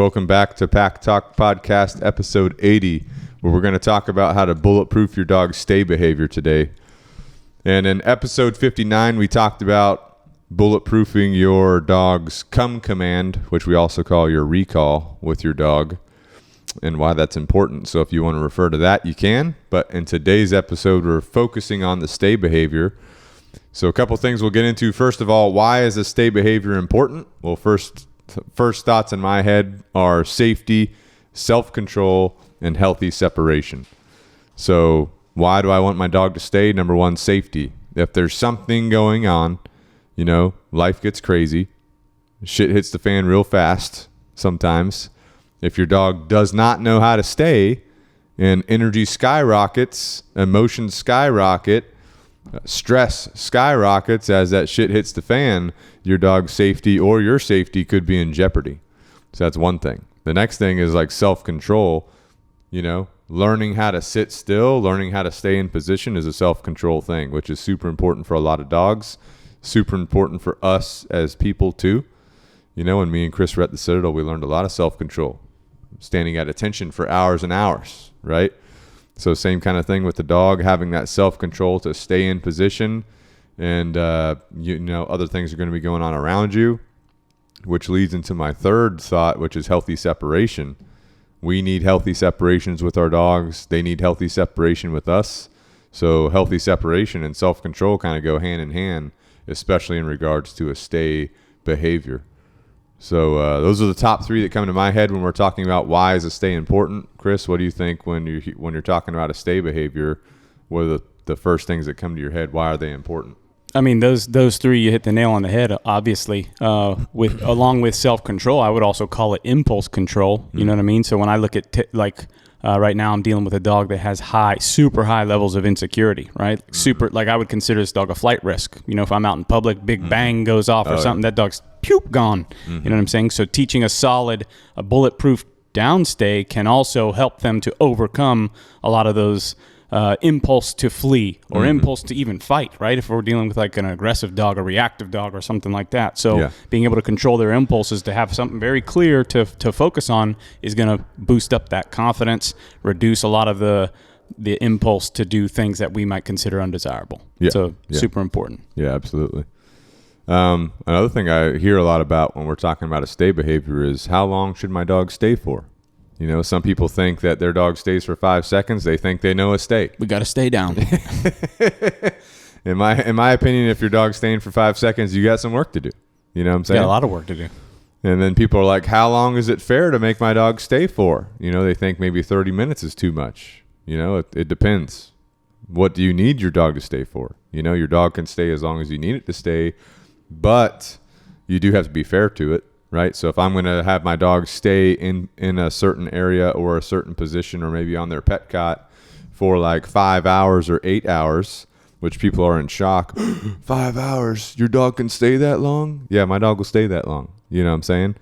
Welcome back to Pack Talk Podcast, episode 80, where we're going to talk about how to bulletproof your dog's stay behavior today. And in episode 59, we talked about bulletproofing your dog's come command, which we also call your recall with your dog, and why that's important. So if you want to refer to that, you can. But in today's episode, we're focusing on the stay behavior. So a couple things we'll get into. First of all, why is the stay behavior important? Well, first thoughts in my head are safety, self-control, and healthy separation. So why do I want my dog to stay? Number one, safety. If there's something going on, life gets crazy. Shit hits the fan real fast sometimes. If your dog does not know how to stay and energy skyrockets, emotions skyrocket, stress skyrockets as that shit hits the fan, your dog's safety or your safety could be in jeopardy. So that's one thing. The next thing is like self-control. Learning how to sit still, learning how to stay in position is a self-control thing, which is super important for a lot of dogs, super important for us as people too. When me and Chris were at the Citadel, we learned a lot of self-control, standing at attention for hours and hours, right? So same kind of thing with the dog, having that self-control to stay in position, and other things are going to be going on around you, which leads into my third thought, which is healthy separation. We need healthy separations with our dogs. They need healthy separation with us. So healthy separation and self-control kind of go hand in hand, especially in regards to a stay behavior. So those are the top three that come to my head when we're talking about why is a stay important. Chris, what do you think when you're talking about a stay behavior? What are the first things that come to your head? Why are they important? I mean, those three, you hit the nail on the head, obviously. Along with self-control, I would also call it impulse control. You know what I mean? So when I look at right now, I'm dealing with a dog that has super high levels of insecurity, right? I would consider this dog a flight risk. If I'm out in public, big bang goes off or something, that dog's gone. You know what I'm saying? So teaching a bulletproof downstay can also help them to overcome a lot of those impulse to flee or impulse to even fight, right? If we're dealing with like an aggressive dog, a reactive dog or something like that. So being able to control their impulses, to have something very clear to focus on, is going to boost up that confidence, reduce a lot of the impulse to do things that we might consider undesirable. Super important. Yeah, absolutely. Another thing I hear a lot about when we're talking about a stay behavior is how long should my dog stay for? Some people think that their dog stays for 5 seconds. They think they know a stay. We got to stay down. In my opinion, if your dog's staying for 5 seconds, you got some work to do. You know what I'm saying? Got a lot of work to do. And then people are like, how long is it fair to make my dog stay for? They think maybe 30 minutes is too much. It depends. What do you need your dog to stay for? Your dog can stay as long as you need it to stay, but you do have to be fair to it. Right. So if I'm going to have my dog stay in a certain area or a certain position, or maybe on their pet cot for like 5 hours or 8 hours, which people are in shock. 5 hours, your dog can stay that long? Yeah, my dog will stay that long. You know what I'm saying?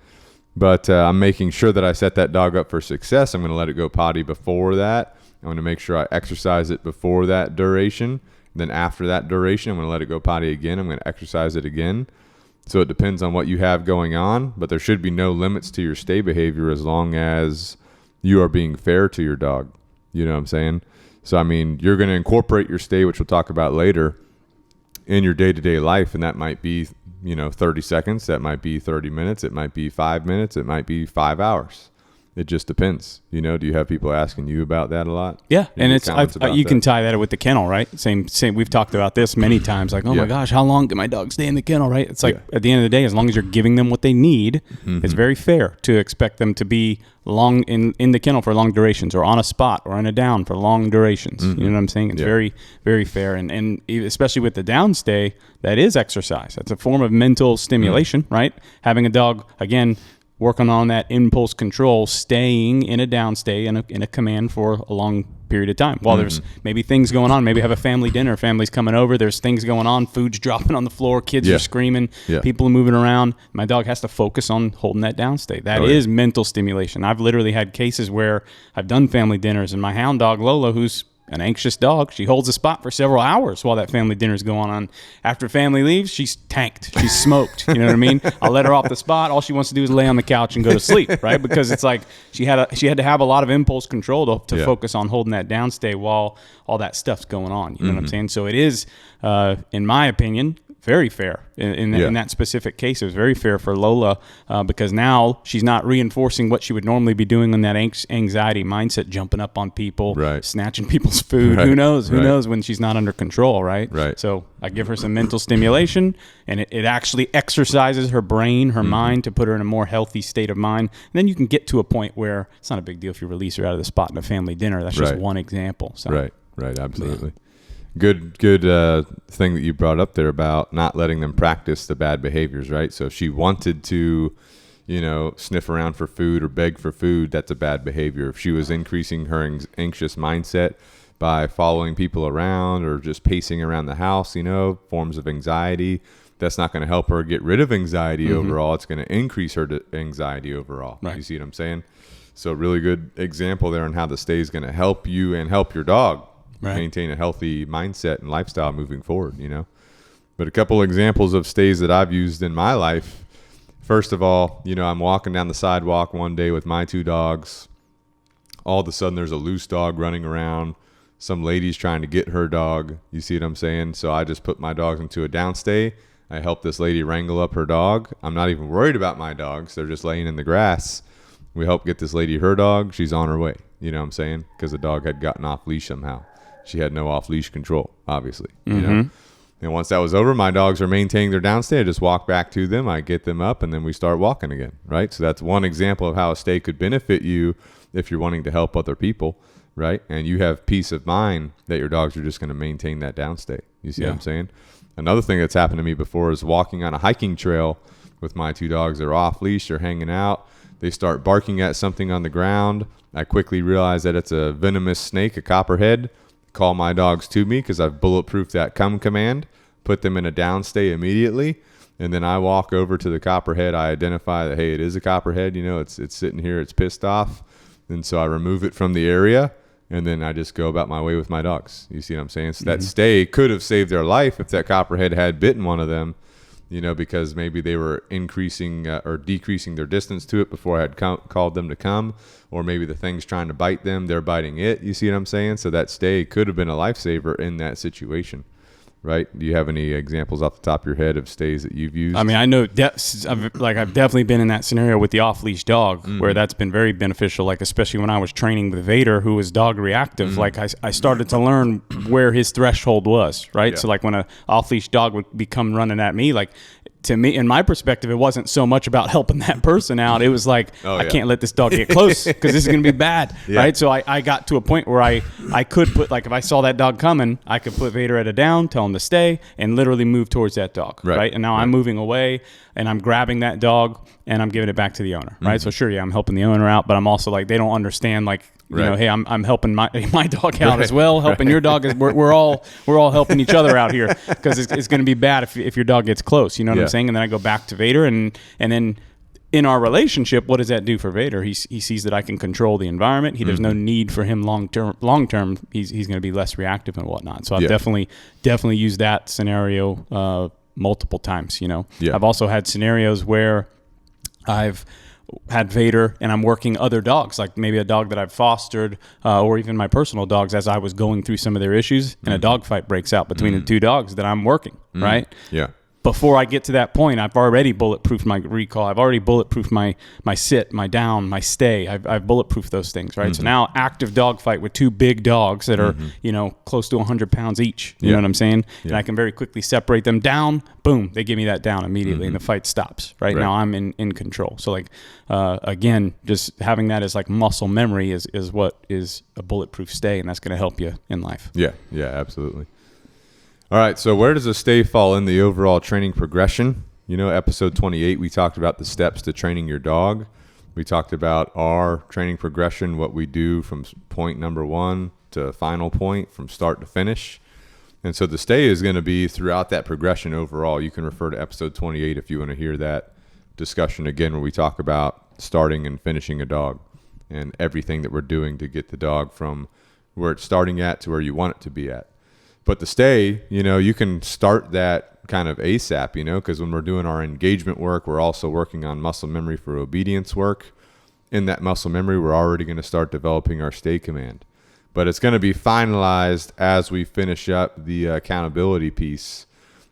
But I'm making sure that I set that dog up for success. I'm going to let it go potty before that. I'm going to make sure I exercise it before that duration. And then after that duration, I'm going to let it go potty again. I'm going to exercise it again. So it depends on what you have going on, but there should be no limits to your stay behavior as long as you are being fair to your dog. You know what I'm saying? So, you're going to incorporate your stay, which we'll talk about later, in your day-to-day life, and that might be, 30 seconds, that might be 30 minutes, it might be 5 minutes, it might be 5 hours. It just depends. Do you have people asking you about that a lot? Yeah, and you can tie that with the kennel, right? Same. We've talked about this many times. Like, my gosh, how long can my dog stay in the kennel, right? It's like at the end of the day, as long as you're giving them what they need, it's very fair to expect them to be long in the kennel for long durations, or on a spot or in a down for long durations. You know what I'm saying? It's very, very fair, and especially with the downstay, that is exercise. That's a form of mental stimulation, right? Having a dog, again, working on that impulse control, staying in a downstay in a command for a long period of time. While there's maybe things going on, maybe have a family dinner, family's coming over, there's things going on, food's dropping on the floor, kids are screaming, people are moving around. My dog has to focus on holding that downstay. That is mental stimulation. I've literally had cases where I've done family dinners, and my hound dog, Lola, who's an anxious dog. She holds a spot for several hours while that family dinner is going on. After family leaves, she's tanked. She's smoked. You know what I mean? I'll let her off the spot. All she wants to do is lay on the couch and go to sleep, right? Because it's like she had to have a lot of impulse control to focus on holding that downstay while all that stuff's going on. You know what I'm saying? So it is, in my opinion, very fair in that specific case. It was very fair for Lola because now she's not reinforcing what she would normally be doing in that anxiety mindset, jumping up on people, snatching people's food. Who knows? Who knows when she's not under control, right? So I give her some mental stimulation, and it actually exercises her brain, her mind, to put her in a more healthy state of mind. And then you can get to a point where it's not a big deal if you release her out of the spot in a family dinner. That's just one example. So. Right, absolutely. Yeah. Good thing that you brought up there about not letting them practice the bad behaviors, right? So if she wanted to, sniff around for food or beg for food, that's a bad behavior. If she was increasing her anxious mindset by following people around or just pacing around the house, forms of anxiety, that's not going to help her get rid of anxiety overall. It's going to increase her anxiety overall. Right. You see what I'm saying? So really good example there on how the stay is going to help you and help your dog. Maintain a healthy mindset and lifestyle moving forward, But a couple examples of stays that I've used in my life. First of all, I'm walking down the sidewalk one day with my 2 dogs. All of a sudden, there's a loose dog running around. Some lady's trying to get her dog. You see what I'm saying? So I just put my dogs into a downstay. I help this lady wrangle up her dog. I'm not even worried about my dogs. They're just laying in the grass. We help get this lady her dog. She's on her way. You know what I'm saying? Because the dog had gotten off leash somehow. She had no off-leash control, obviously. And once that was over, my dogs are maintaining their downstay. I just walk back to them. I get them up, and then we start walking again, right? So that's one example of how a stay could benefit you if you're wanting to help other people, right? And you have peace of mind that your dogs are just going to maintain that downstay. You see what I'm saying? Another thing that's happened to me before is walking on a hiking trail with my 2 dogs. They're off-leash. They're hanging out. They start barking at something on the ground. I quickly realize that it's a venomous snake, a copperhead. Call my dogs to me because I've bulletproofed that come command, put them in a downstay immediately, and then I walk over to the copperhead. I identify that, hey, it is a copperhead. It's sitting here. It's pissed off. And so I remove it from the area, and then I just go about my way with my dogs. You see what I'm saying? So that stay could have saved their life if that copperhead had bitten one of them, because maybe they were increasing or decreasing their distance to it before I had called them to come, or maybe the thing's trying to bite them, they're biting it. You see what I'm saying? So that stay could have been a lifesaver in that situation, right? Do you have any examples off the top of your head of stays that you've used? I mean, I know I've definitely been in that scenario with the off-leash dog where that's been very beneficial, like especially when I was training with Vader, who was dog reactive. Like I started to learn where his threshold was, right? So like when an off-leash dog would be come running at me, like to me, in my perspective, it wasn't so much about helping that person out. It was like, I can't let this dog get close because this is going to be bad, right? So I got to a point where I could put, like if I saw that dog coming, I could put Vader at a down, tell him to stay, and literally move towards that dog, right? And now I'm moving away, and I'm grabbing that dog, and I'm giving it back to the owner, right? So sure, I'm helping the owner out, but I'm also like, they don't understand, like, you know, hey, I'm helping my dog out as well. Helping your dog, we're all helping each other out here because it's going to be bad if your dog gets close. You know what I'm saying? And then I go back to Vader, and then in our relationship, what does that do for Vader? He sees that I can control the environment. There's no need for him long term. He's going to be less reactive and whatnot. So I've definitely used that scenario multiple times. I've also had scenarios where I've had Vader and I'm working other dogs, like maybe a dog that I've fostered or even my personal dogs as I was going through some of their issues, and a dog fight breaks out between the 2 dogs that I'm working, right? Yeah. Before I get to that point, I've already bulletproofed my recall. I've already bulletproofed my sit, my down, my stay. I've bulletproofed those things, right? So now active dog fight with 2 big dogs that are, close to 100 pounds each. You know what I'm saying? And I can very quickly separate them down. Boom, they give me that down immediately, and the fight stops. Right now, I'm in control. So like, again, just having that as like muscle memory is what is a bulletproof stay, and that's going to help you in life. Yeah, absolutely. All right, so where does a stay fall in the overall training progression? Episode 28, we talked about the steps to training your dog. We talked about our training progression, what we do from point number 1 to final point, from start to finish. And so the stay is going to be throughout that progression overall. You can refer to episode 28 if you want to hear that discussion again, where we talk about starting and finishing a dog and everything that we're doing to get the dog from where it's starting at to where you want it to be at. But the stay, you can start that kind of ASAP, because when we're doing our engagement work, we're also working on muscle memory for obedience work. In that muscle memory, we're already going to start developing our stay command. But it's going to be finalized as we finish up the accountability piece,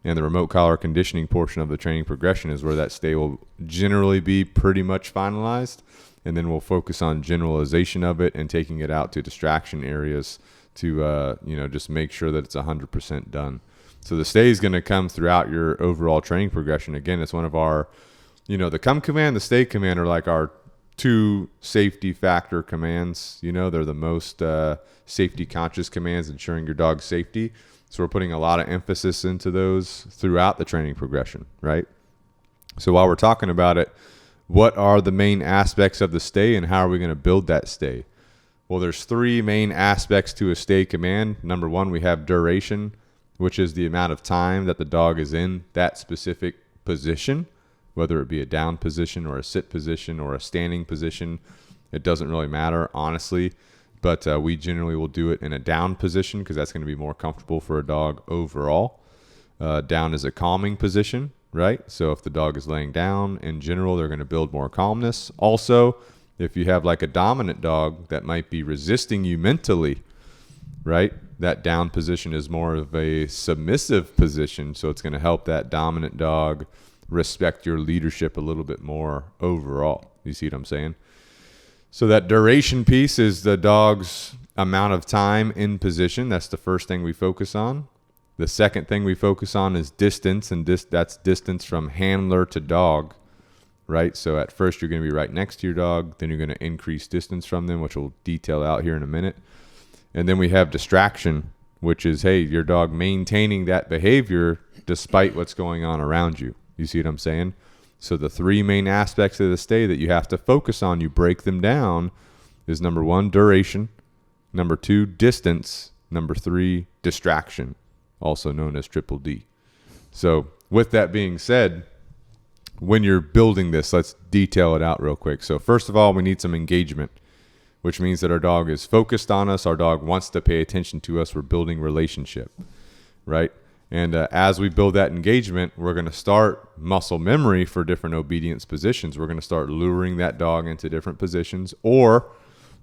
and the remote collar conditioning portion of the training progression is where that stay will generally be pretty much finalized. And then we'll focus on generalization of it and taking it out to distraction areas to, just make sure that it's 100% done. So the stay is going to come throughout your overall training progression. Again, it's one of our, the come command, the stay command are like our 2 safety factor commands. They're the most safety conscious commands, ensuring your dog's safety. So we're putting a lot of emphasis into those throughout the training progression, right? So while we're talking about it, what are the main aspects of the stay and how are we going to build that stay? Well, there's 3 main aspects to a stay command. Number 1, we have duration, which is the amount of time that the dog is in that specific position, whether it be a down position or a sit position or a standing position. It doesn't really matter, honestly. But we generally will do it in a down position because that's going to be more comfortable for a dog overall. Down is a calming position, right? So if the dog is laying down, in general, they're going to build more calmness. Also, if you have like a dominant dog that might be resisting you mentally, right? That down position is more of a submissive position. So it's going to help that dominant dog respect your leadership a little bit more overall. You see what I'm saying? So that duration piece is the dog's amount of time in position. That's the first thing we focus on. The second thing we focus on is distance, and that's distance from handler to dog, right? So at first you're going to be right next to your dog, then you're going to increase distance from them, which we'll detail out here in a minute. And then we have distraction, which is, hey, your dog maintaining that behavior despite what's going on around you. You see what I'm saying? So the 3 main aspects of the stay that you have to focus on, you break them down, is number 1, duration, number 2, distance, number 3, distraction, also known as triple D. So with that being said, when you're building this, let's detail it out real quick. So first of all, we need some engagement, which means that our dog is focused on us. Our dog wants to pay attention to us. We're building relationship, right? And as we build that engagement, we're going to start muscle memory for different obedience positions. We're going to start luring that dog into different positions. Or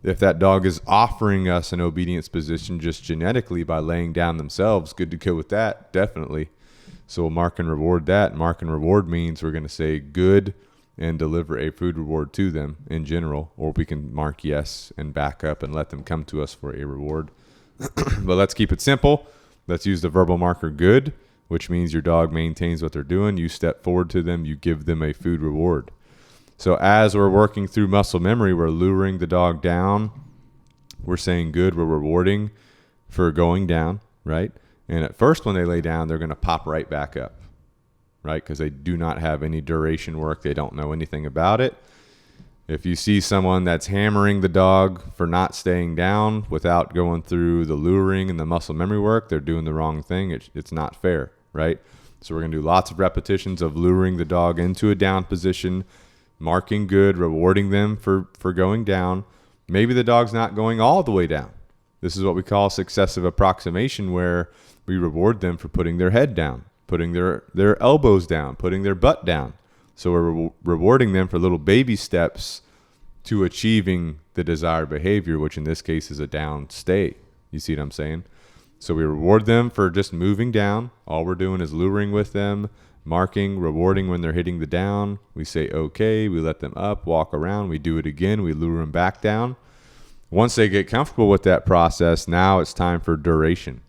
if that dog is offering us an obedience position just genetically by laying down themselves, good to go with that, definitely. So we'll mark and reward that. Mark and reward means we're going to say good and deliver a food reward to them in general. Or we can mark yes and back up and let them come to us for a reward. But let's keep it simple. Let's use the verbal marker good, which means your dog maintains what they're doing. You step forward to them. You give them a food reward. So as we're working through muscle memory, we're luring the dog down. We're saying good. We're rewarding for going down, right? And at first when they lay down, they're going to pop right back up, right? Because they do not have any duration work. They don't know anything about it. If you see someone that's hammering the dog for not staying down without going through the luring and the muscle memory work, they're doing the wrong thing. It's not fair, right? So we're going to do lots of repetitions of luring the dog into a down position, marking good, rewarding them for going down. Maybe the dog's not going all the way down. This is what we call successive approximation, where we reward them for putting their head down, putting their elbows down, putting their butt down. So we're rewarding them for little baby steps to achieving the desired behavior, which in this case is a down stay. You see what I'm saying? So we reward them for just moving down. All we're doing is luring with them, marking, rewarding when they're hitting the down. We say, okay, we let them up, walk around. We do it again. We lure them back down. Once they get comfortable with that process, now it's time for duration,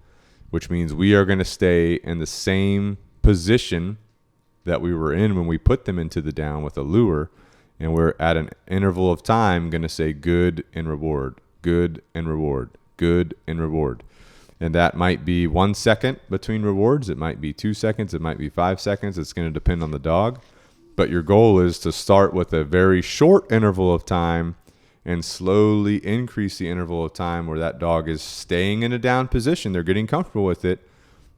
which means we are going to stay in the same position that we were in when we put them into the down with a lure, and we're at an interval of time going to say good and reward, good and reward, good and reward. And that might be 1 second between rewards. It might be 2 seconds. It might be 5 seconds. It's going to depend on the dog. But your goal is to start with a very short interval of time and slowly increase the interval of time where that dog is staying in a down position. They're getting comfortable with it.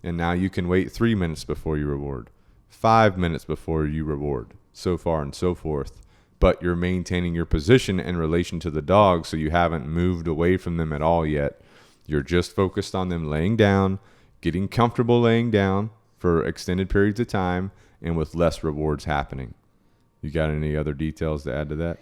And now you can wait 3 minutes before you reward, 5 minutes before you reward, so far and so forth. But you're maintaining your position in relation to the dog, so you haven't moved away from them at all yet. You're just focused on them laying down, getting comfortable laying down for extended periods of time, and with less rewards happening. You got any other details to add to that?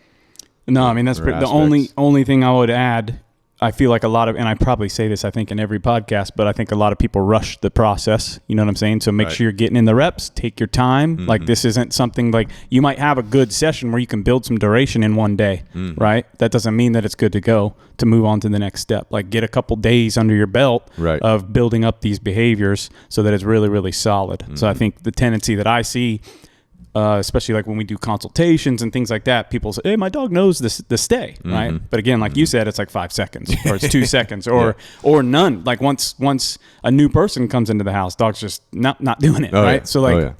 No, I mean, that's the only thing I would add. I feel like a lot of, and I probably say this, I think, in every podcast, but I think a lot of people rush the process. You know what I'm saying? So make sure you're getting in the reps, take your time. Mm-hmm. Like, this isn't something like, you might have a good session where you can build some duration in one day, right? That doesn't mean that it's good to go to move on to the next step. Like, get a couple days under your belt of building up these behaviors so that it's really, really solid. Mm-hmm. So I think the tendency that I see, especially like when we do consultations and things like that, people say, hey, my dog knows the stay, right? But again, like you said, it's like 5 seconds or it's 2 seconds or none. Like once a new person comes into the house, dog's just not doing it, right? Yeah. So like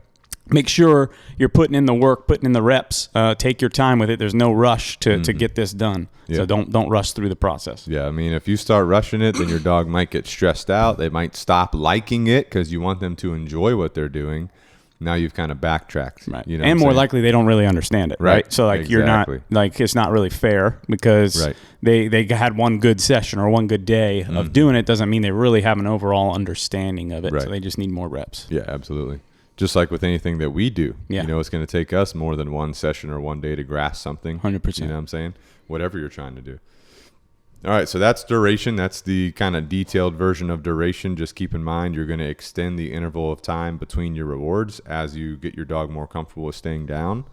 make sure you're putting in the work, putting in the reps, take your time with it. There's no rush to get this done. Yeah. So don't rush through the process. Yeah, I mean, if you start rushing it, then your dog might get stressed out. They might stop liking it because you want them to enjoy what they're doing. Now you've kind of backtracked, right? You know, and more likely they don't really understand it, right? So like you're not like, it's not really fair because they had one good session or one good day of doing it. Doesn't mean they really have an overall understanding of it. So they just need more reps. Yeah, absolutely. Just like with anything that we do, you know, it's going to take us more than one session or one day to grasp something. 100%. You know what I'm saying? Whatever you're trying to do. All right, so that's duration. That's the kind of detailed version of duration. Just keep in mind you're going to extend the interval of time between your rewards as you get your dog more comfortable with staying down.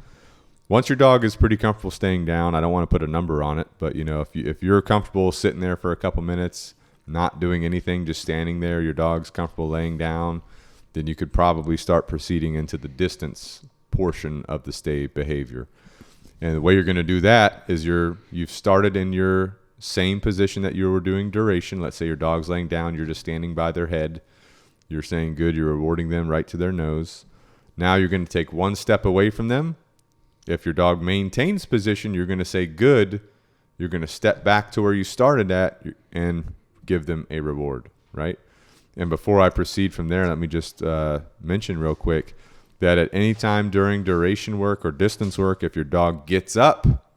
Once your dog is pretty comfortable staying down, I don't want to put a number on it, but you know, if you're comfortable sitting there for a couple minutes, not doing anything, just standing there, your dog's comfortable laying down, then you could probably start proceeding into the distance portion of the stay behavior. And the way you're going to do that is you've started in your same position that you were doing duration. Let's say your dog's laying down, you're just standing by their head. You're saying good, you're rewarding them right to their nose. Now you're going to take one step away from them. If your dog maintains position, you're going to say good. You're going to step back to where you started at and give them a reward, right? And before I proceed from there, let me just mention real quick that at any time during duration work or distance work, if your dog gets up,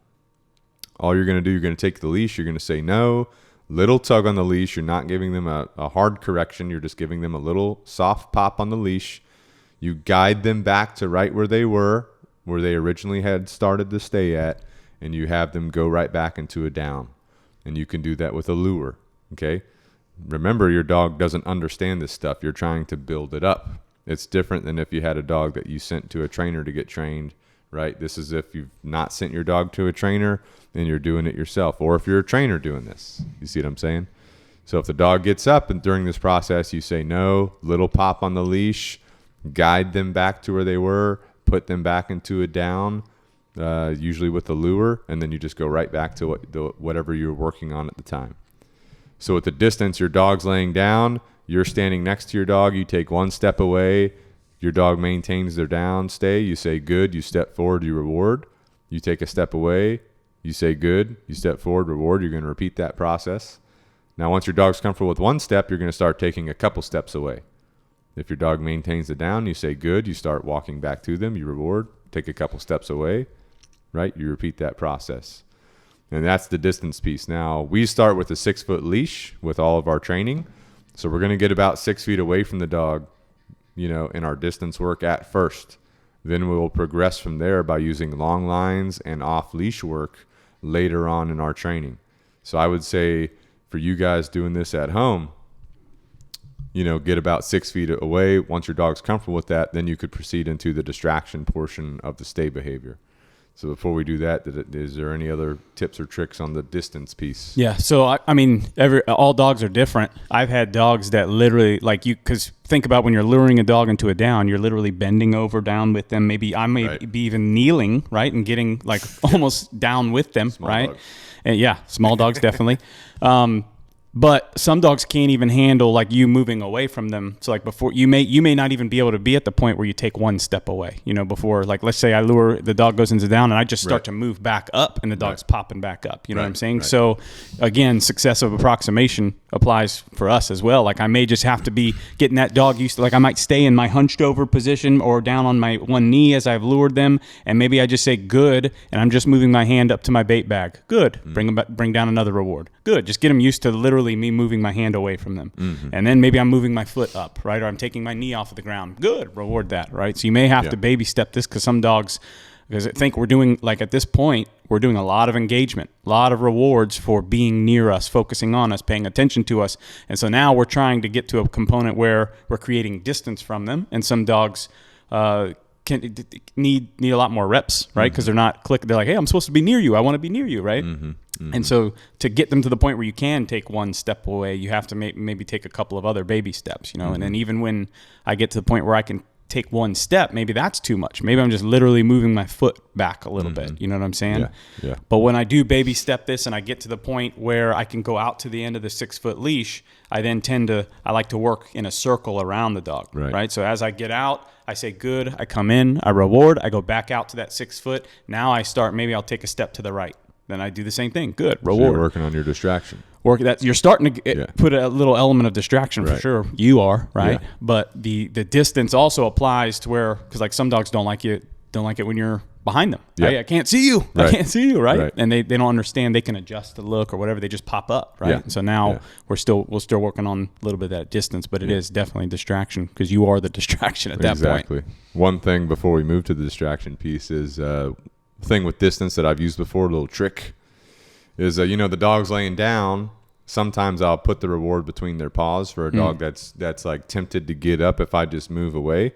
all you're going to do, you're going to take the leash, you're going to say no, little tug on the leash. You're not giving them a hard correction. You're just giving them a little soft pop on the leash. You guide them back to right where they were, where they originally had started to stay at, and you have them go right back into a down. And you can do that with a lure, okay? Remember, your dog doesn't understand this stuff. You're trying to build it up. It's different than if you had a dog that you sent to a trainer to get trained, right? This is if you've not sent your dog to a trainer and you're doing it yourself, or if you're a trainer doing this. You see what I'm saying? So if the dog gets up and during this process you say no, little pop on the leash, guide them back to where they were, put them back into a down, usually with the lure, and then you just go right back to whatever you're working on at the time. So at the distance, your dog's laying down, you're standing next to your dog, you take one step away, your dog maintains their down stay, you say good, you step forward, you reward. You take a step away, you say good, you step forward, reward. You're going to repeat that process. Now, once your dog's comfortable with one step, you're going to start taking a couple steps away. If your dog maintains the down, you say good, you start walking back to them, you reward, take a couple steps away, right? You repeat that process. And that's the distance piece. Now, we start with a 6-foot leash with all of our training. So we're going to get about 6 feet away from the dog, you know, in our distance work at first. Then we will progress from there by using long lines and off-leash work later on in our training. So I would say for you guys doing this at home, you know, get about 6 feet away. Once your dog's comfortable with that, then you could proceed into the distraction portion of the stay behavior. So before we do that, is there any other tips or tricks on the distance piece? Yeah. So, I mean, all dogs are different. I've had dogs that literally, like you, because think about when you're luring a dog into a down, you're literally bending over down with them. Maybe I may be even kneeling, right, and getting like almost down with them, small right? Dogs. And yeah, small dogs definitely. But some dogs can't even handle like you moving away from them. So like before you may not even be able to be at the point where you take one step away, you know, before like, let's say I lure, the dog goes into down and I just start to move back up and the dog's popping back up. You know what I'm saying? So again, successive approximation applies for us as well. Like I may just have to be getting that dog used to, like I might stay in my hunched over position or down on my one knee as I've lured them. And maybe I just say good. And I'm just moving my hand up to my bait bag. Good. Bring down another reward. Good. Just get them used to literally literally me moving my hand away from them. And then maybe I'm moving my foot up, right? Or I'm taking my knee off of the ground. Good, reward that, right? So you may have to baby step this, because some dogs, because I think we're doing, like at this point, we're doing a lot of engagement, a lot of rewards for being near us, focusing on us, paying attention to us. And so now we're trying to get to a component where we're creating distance from them. And some dogs can need a lot more reps, right? Because they're not clicking. They're like, hey, I'm supposed to be near you. I want to be near you, right? And so to get them to the point where you can take one step away, you have to maybe take a couple of other baby steps, you know? And then even when I get to the point where I can take one step, maybe that's too much. Maybe I'm just literally moving my foot back a little bit. You know what I'm saying? Yeah. But when I do baby step this and I get to the point where I can go out to the end of the 6-foot leash, I then I like to work in a circle around the dog, right? So as I get out, I say, good, I come in, I reward, I go back out to that 6 foot. Now I start, maybe I'll take a step to the right. Then I do the same thing. Good, reward. So you're working on your distraction. You're starting to put a little element of distraction for sure. You are, right? Yeah. But the distance also applies to where, because like some dogs don't like it when you're behind them. Yeah. Right? I can't see you. Right. I can't see you, right? And they don't understand they can adjust the look or whatever. They just pop up, right? And so now we're still working on a little bit of that distance, but it is definitely distraction, because you are the distraction at that point. Exactly. One thing before we move to the distraction piece is thing with distance that I've used before, a little trick, is the dog's laying down. Sometimes I'll put the reward between their paws for a dog that's like tempted to get up if I just move away.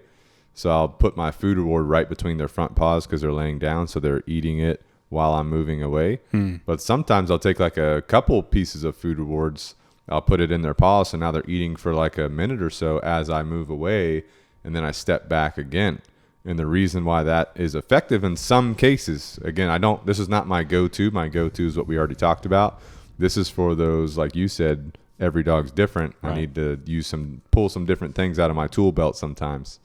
So I'll put my food reward right between their front paws because they're laying down, so they're eating it while I'm moving away. But sometimes I'll take like a couple pieces of food rewards, I'll put it in their paws, so now they're eating for like a minute or so as I move away, and then I step back again. And the reason why that is effective in some cases, again, this is not my go-to. My go-to is what we already talked about. This is for those, like you said, every dog's different. Right. I need to pull some different things out of my tool belt sometimes.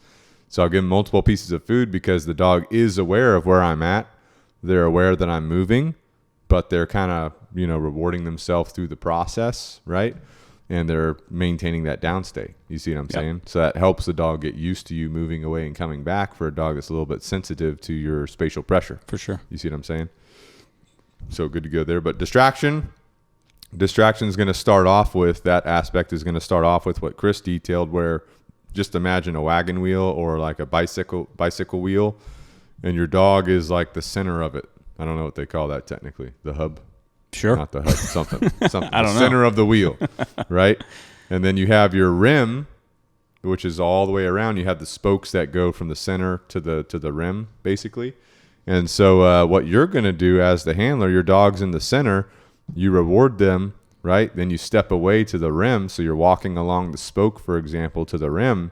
So I'll give them multiple pieces of food because the dog is aware of where I'm at. They're aware that I'm moving, but they're kind of, rewarding themselves through the process, right? And they're maintaining that downstay. You see what I'm saying? So that helps the dog get used to you moving away and coming back, for a dog that's a little bit sensitive to your spatial pressure. For sure. You see what I'm saying? So good to go there. But distraction is going to start off with, that aspect is going to start off with what Chris detailed, where just imagine a wagon wheel or like a bicycle wheel, and your dog is like the center of it. I don't know what they call that technically. The hub? Sure. Not the hub, something. I don't know. Center of the wheel, right? And then you have your rim, which is all the way around. You have the spokes that go from the center to the rim, basically. And so what you're going to do as the handler, your dog's in the center, you reward them, right? Then you step away to the rim. So you're walking along the spoke, for example, to the rim.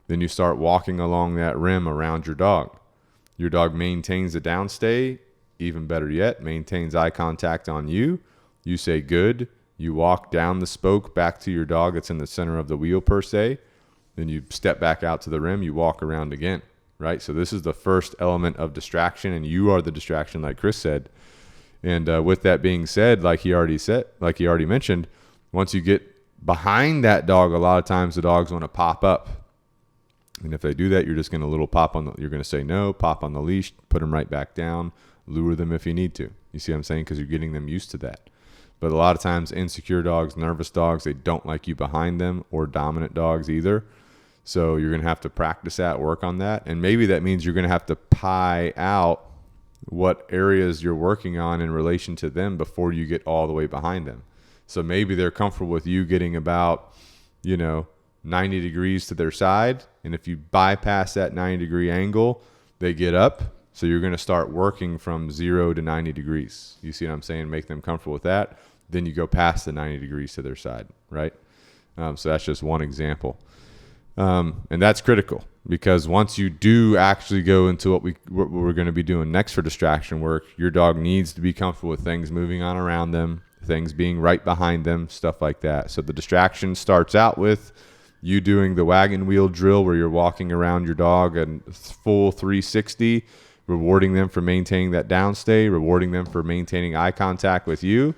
Then you start walking along that rim around your dog. Your dog maintains the downstay. Even better yet, maintains eye contact on you. You say good. You walk down the spoke back to your dog that's in the center of the wheel, per se. Then you step back out to the rim. You walk around again, right? So this is the first element of distraction, and you are the distraction, like Chris said. And with that being said, like he already mentioned, once you get behind that dog, a lot of times the dogs want to pop up. And if they do that, you're just going to you're going to say no, pop on the leash, put them right back down, lure them if you need to. You see what I'm saying? Because you're getting them used to that. But a lot of times insecure dogs, nervous dogs, they don't like you behind them, or dominant dogs either. So you're going to have to practice that, work on that. And maybe that means you're going to have to pie out what areas you're working on in relation to them before you get all the way behind them. So maybe they're comfortable with you getting about, 90 degrees to their side. And if you bypass that 90-degree angle, they get up. So you're going to start working from 0 to 90 degrees. You see what I'm saying? Make them comfortable with that. Then you go past the 90 degrees to their side, right? So that's just one example. And that's critical, because once you do actually go into what we're going to be doing next for distraction work, your dog needs to be comfortable with things moving on around them, things being right behind them, stuff like that. So the distraction starts out with you doing the wagon wheel drill, where you're walking around your dog in full 360, rewarding them for maintaining that downstay, rewarding them for maintaining eye contact with you.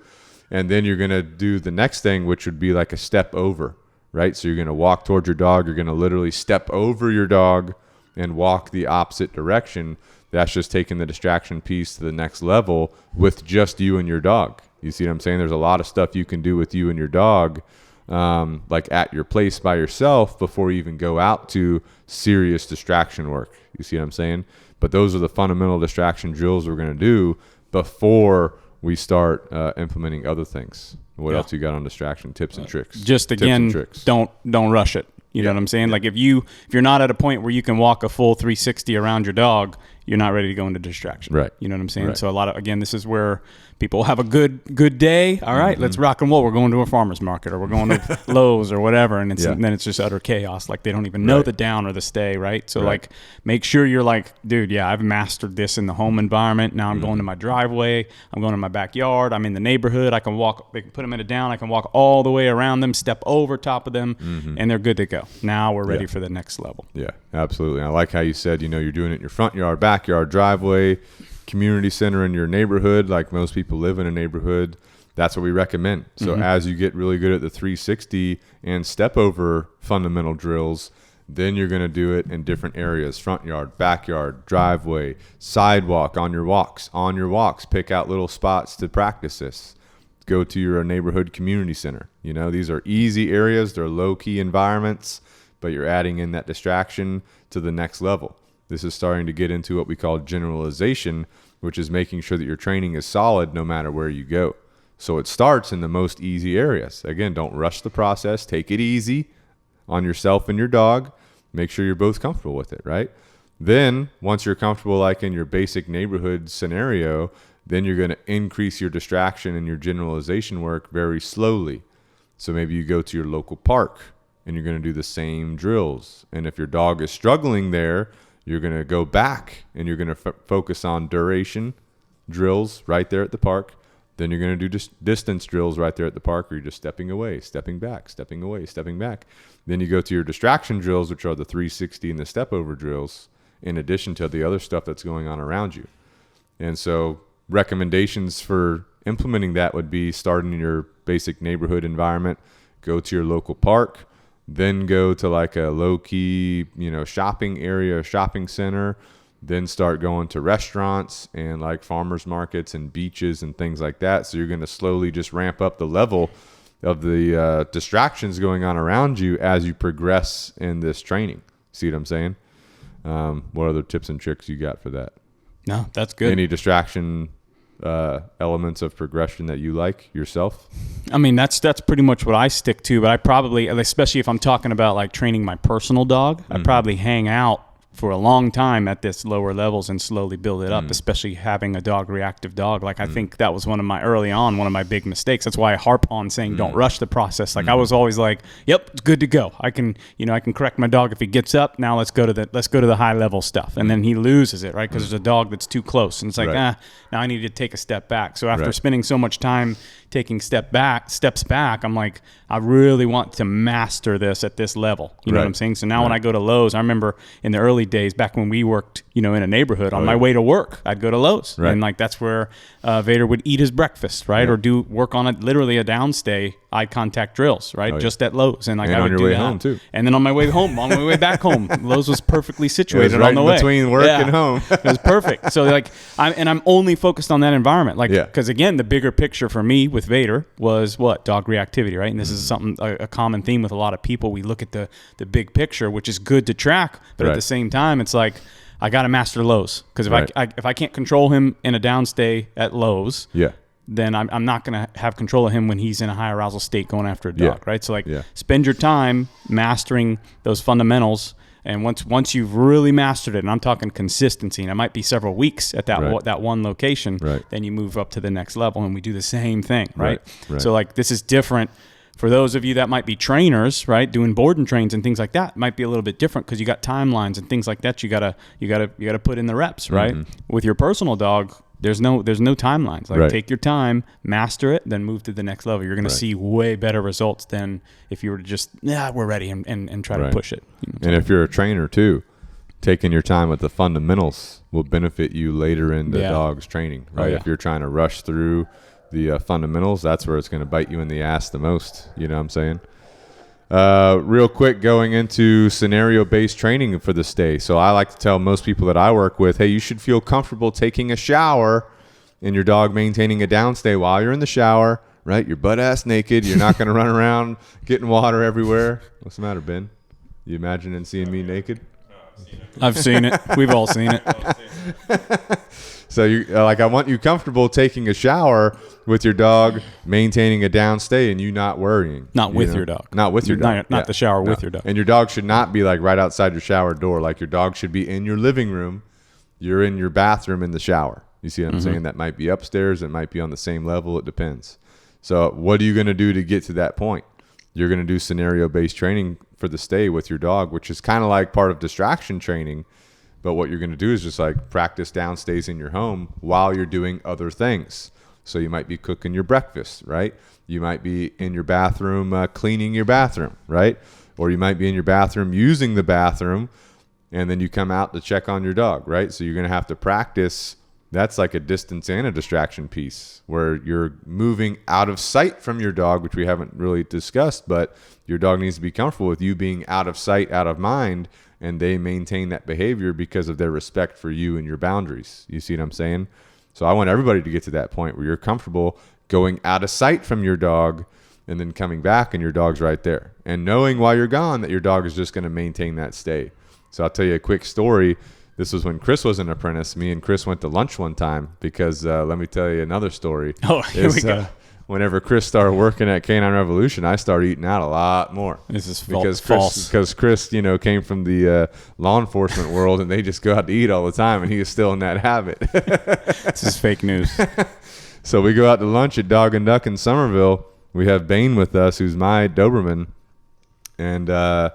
And then you're going to do the next thing, which would be like a step over, right? So you're going to walk towards your dog. You're going to literally step over your dog and walk the opposite direction. That's just taking the distraction piece to the next level with just you and your dog. You see what I'm saying? There's a lot of stuff you can do with you and your dog, like at your place by yourself before you even go out to serious distraction work. You see what I'm saying? But those are the fundamental distraction drills we're going to do before we start implementing other things. What else you got on distraction tips and tricks? Just again, don't rush it. You know what I'm saying? Like if you're not at a point where you can walk a full 360 around your dog, you're not ready to go into distraction. Right. You know what I'm saying? Right. So this is where people have a good day. All right, let's rock and roll. We're going to a farmer's market or we're going to Lowe's or whatever. And then it's just utter chaos. Like they don't even know the down or the stay. Right. So like make sure you're like, dude, I've mastered this in the home environment. Now I'm going to my driveway. I'm going to my backyard. I'm in the neighborhood. I can walk, they can put them in a down. I can walk all the way around them, step over top of them, and they're good to go. Now we're ready for the next level. Yeah, absolutely. I like how you said, you're doing it in your front yard, backyard, driveway, community center in your neighborhood. Like most people live in a neighborhood. That's what we recommend. So as you get really good at the 360 and step over fundamental drills, then you're going to do it in different areas: front yard, backyard, driveway, sidewalk, on your walks, pick out little spots to practice this. Go to your neighborhood community center. These are easy areas. They're low key environments, but you're adding in that distraction to the next level. This is starting to get into what we call generalization, which is making sure that your training is solid no matter where you go. So it starts in the most easy areas. Again, don't rush the process. Take it easy on yourself and your dog. Make sure you're both comfortable with it, right? Then once you're comfortable, like in your basic neighborhood scenario, then you're going to increase your distraction and your generalization work very slowly. So maybe you go to your local park and you're going to do the same drills. And if your dog is struggling there, you're going to go back and you're going to focus on duration drills right there at the park. Then you're going to do distance drills right there at the park, or you're just stepping away, stepping back, stepping away, stepping back. Then you go to your distraction drills, which are the 360 and the step over drills, in addition to the other stuff that's going on around you. And so recommendations for implementing that would be starting in your basic neighborhood environment, go to your local park, then go to like a low-key, shopping area, shopping center, then start going to restaurants and like farmers markets and beaches and things like that. So you're going to slowly just ramp up the level of the distractions going on around you as you progress in this training. See what I'm saying? What other tips and tricks you got for that? No, that's good. Any distraction elements of progression that you like yourself? I mean, that's pretty much what I stick to, but I probably, especially if I'm talking about like training my personal dog, I probably hang out for a long time at this lower levels and slowly build it up, especially having a reactive dog. Like I think that was one of my big mistakes. That's why I harp on saying don't rush the process. Like I was always like, yep, it's good to go. I can correct my dog if he gets up. Now let's go to the high level stuff. And then he loses it, right? Because there's a dog that's too close. And it's like, now I need to take a step back. So after spending so much time taking steps back, I'm like, I really want to master this at this level. You know what I'm saying? So now when I go to Lowe's, I remember in the early days back when we worked, in a neighborhood, on my way to work, I'd go to Lowe's. And like that's where Vader would eat his breakfast, right? Or do work on literally a downstay eye contact drills, right? Just at Lowe's. And like and I would on your do way that. home too. And then on my way home, on my way back home, Lowe's was perfectly situated right on the way. Between work and home. It was perfect. So like, I'm only focused on that environment. Like, because again, the bigger picture for me with Vader was what? Dog reactivity, right? And this is something, a common theme with a lot of people. We look at the big picture, which is good to track, but at the same time, it's like, I got to master Lowe's. Because if I can't control him in a downstay at Lowe's, then I'm not going to have control of him when he's in a high arousal state going after a dog, right? So spend your time mastering those fundamentals. And once you've really mastered it, and I'm talking consistency, and it might be several weeks at that one location, then you move up to the next level, and we do the same thing, right? So like this is different for those of you that might be trainers, right? Doing board and trains and things like that might be a little bit different because you got timelines and things like that. You gotta put in the reps, right? With your personal dog, there's no timelines. Like take your time, master it, then move to the next level. You're going to see way better results than if you were to just, we're ready and try to push it. And if you're a trainer too, taking your time with the fundamentals will benefit you later in the dog's training, right? If you're trying to rush through the fundamentals, that's where it's going to bite you in the ass the most. You know what I'm saying? Real quick, going into scenario-based training for the stay. So I like to tell most people that I work with, hey, you should feel comfortable taking a shower and your dog maintaining a downstay while you're in the shower, right? You're butt ass naked. You're not going to run around getting water everywhere. What's the matter, Ben? You imagining seeing me naked? I've seen it. We've all seen it. So I want you comfortable taking a shower with your dog, maintaining a downstay, and you not worrying. Not with your dog. Not with your dog. Not the shower with your dog. And your dog should not be like right outside your shower door. Like your dog should be in your living room. You're in your bathroom in the shower. You see what I'm saying? That might be upstairs. It might be on the same level. It depends. So what are you going to do to get to that point? You're going to do scenario-based training for the stay with your dog, which is kind of like part of distraction training. But what you're going to do is just like practice downstays in your home while you're doing other things. So you might be cooking your breakfast, right? You might be in your bathroom cleaning your bathroom, right? Or you might be in your bathroom using the bathroom, and then you come out to check on your dog, right? So you're going to have to practice. That's like a distance and a distraction piece where you're moving out of sight from your dog, which we haven't really discussed, but your dog needs to be comfortable with you being out of sight, out of mind, and they maintain that behavior because of their respect for you and your boundaries. You see what I'm saying? So I want everybody to get to that point where you're comfortable going out of sight from your dog and then coming back and your dog's right there. And knowing while you're gone that your dog is just going to maintain that stay. So I'll tell you a quick story. This was when Chris was an apprentice. Me and Chris went to lunch one time because let me tell you another story. Oh, here we go. Whenever Chris started working at Canine Revolution, I started eating out a lot more. This is false. Because Chris, came from the law enforcement world, and they just go out to eat all the time, and he was still in that habit. This is fake news. So we go out to lunch at Dog and Duck in Somerville. We have Bane with us, who's my Doberman, and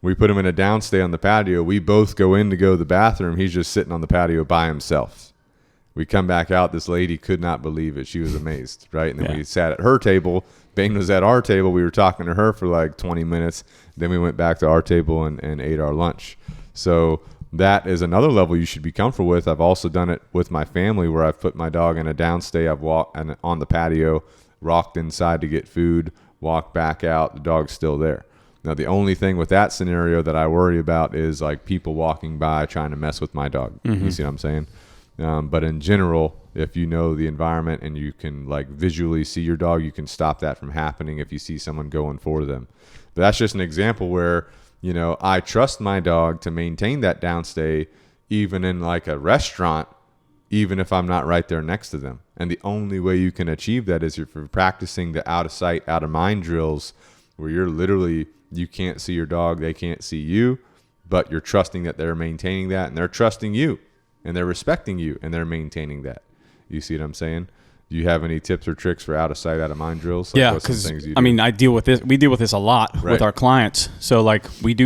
we put him in a downstay on the patio. We both go in to go to the bathroom. He's just sitting on the patio by himself. We come back out. This lady could not believe it. She was amazed, right? And then we sat at her table. Bane was at our table. We were talking to her for like 20 minutes. Then we went back to our table and ate our lunch. So that is another level you should be comfortable with. I've also done it with my family where I've put my dog in a downstay. I've walked on the patio, rocked inside to get food, walked back out. The dog's still there. Now, the only thing with that scenario that I worry about is like people walking by trying to mess with my dog. You see what I'm saying? But in general, if you know the environment and you can like visually see your dog, you can stop that from happening if you see someone going for them. But that's just an example where, I trust my dog to maintain that downstay even in like a restaurant, even if I'm not right there next to them. And the only way you can achieve that is if you're practicing the out of sight, out of mind drills where you're literally, you can't see your dog, they can't see you, but you're trusting that they're maintaining that and they're trusting you. And they're respecting you, and they're maintaining that. You see what I'm saying? Do you have any tips or tricks for out of sight, out of mind drills? Like because I deal with this. We deal with this a lot with our clients. So like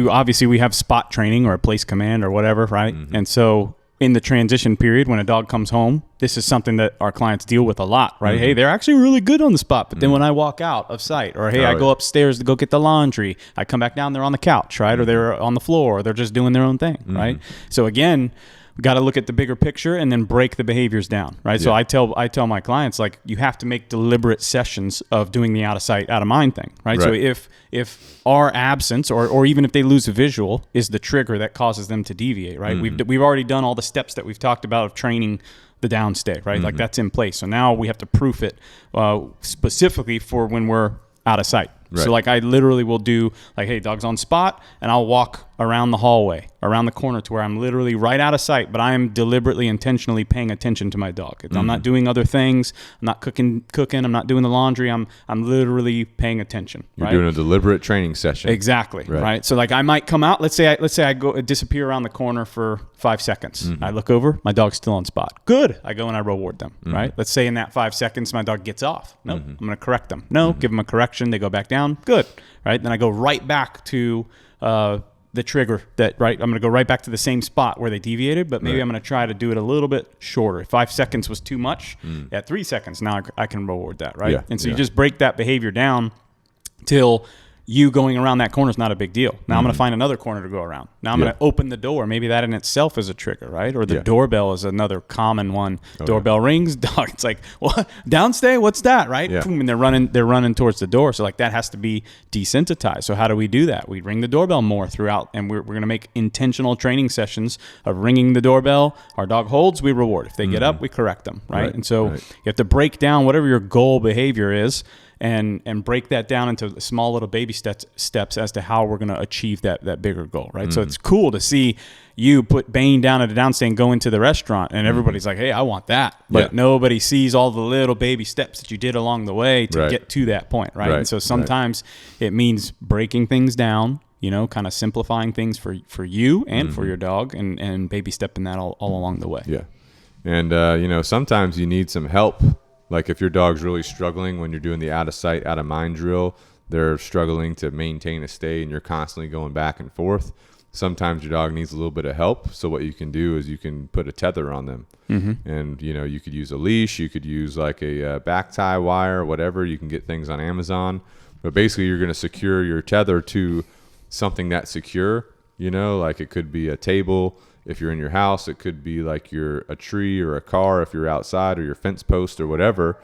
obviously we have spot training or a place command or whatever, right? And so in the transition period, when a dog comes home, this is something that our clients deal with a lot, right? Hey, they're actually really good on the spot, but then when I walk out of sight, or hey, I go upstairs to go get the laundry, I come back down, they're on the couch, right? Or they're on the floor, or they're just doing their own thing, right? So again, we got to look at the bigger picture and then break the behaviors down, right? So I tell my clients, like, you have to make deliberate sessions of doing the out of sight, out of mind thing, right? So if our absence or even if they lose a visual is the trigger that causes them to deviate, right? We've already done all the steps that we've talked about of training the downstay, right? Like that's in place. So now we have to proof it specifically for when we're out of sight. Right. So like I literally will do like, hey, dog's on spot, and I'll walk around the hallway, around the corner to where I'm literally right out of sight, but I am deliberately, intentionally paying attention to my dog. I'm not doing other things. I'm not cooking. I'm not doing the laundry. I'm literally paying attention. You're doing a deliberate training session. Exactly. Right. So like I might come out. Let's say I go disappear around the corner for 5 seconds. I look over. My dog's still on spot. Good. I go and I reward them. Right. Let's say in that 5 seconds my dog gets off. Nope. I'm going to correct them. No. Give them a correction. They go back down. Good. Right. Then I go right back to the trigger that, right. I'm going to go right back to the same spot where they deviated, but maybe I'm going to try to do it a little bit shorter. If 5 seconds was too much, at 3 seconds, now I can reward that. Right. And so you just break that behavior down till you going around that corner is not a big deal. Now I'm going to find another corner to go around. Now I'm going to open the door. Maybe that in itself is a trigger, right? Or the doorbell is another common one. Doorbell rings, dog. It's like, what? Downstay? What's that, right? Yeah. Boom, and they're running towards the door. So like that has to be desensitized. So how do we do that? We ring the doorbell more throughout, and we're going to make intentional training sessions of ringing the doorbell. Our dog holds, we reward. If they get up, we correct them, right? And so you have to break down whatever your goal behavior is, and break that down into small little baby steps as to how we're going to achieve that bigger goal, right? So it's cool to see you put Bane down at a downstay and go into the restaurant, and everybody's like, hey, I want that. But nobody sees all the little baby steps that you did along the way to get to that point, right? And so sometimes it means breaking things down, kind of simplifying things for you and for your dog, and baby stepping that all along the way. Yeah. And, sometimes you need some help. Like if your dog's really struggling when you're doing the out of sight, out of mind drill, they're struggling to maintain a stay and you're constantly going back and forth. Sometimes your dog needs a little bit of help. So what you can do is you can put a tether on them. And, you could use a leash. You could use like a back tie wire, whatever. You can get things on Amazon. But basically you're going to secure your tether to something that's secure, like it could be a table. If you're in your house, it could be like a tree or a car if you're outside, or your fence post or whatever.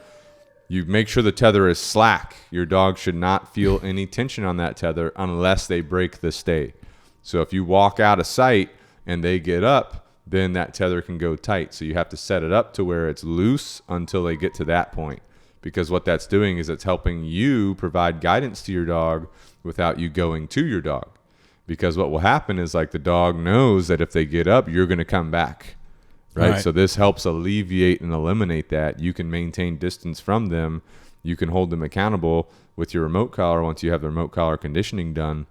You make sure the tether is slack. Your dog should not feel any tension on that tether unless they break the stay. So if you walk out of sight and they get up, then that tether can go tight. So you have to set it up to where it's loose until they get to that point. Because what that's doing is it's helping you provide guidance to your dog without you going to your dog. Because what will happen is like the dog knows that if they get up, you're going to come back, right? So this helps alleviate and eliminate that. You can maintain distance from them. You can hold them accountable with your remote collar once you have the remote collar conditioning done.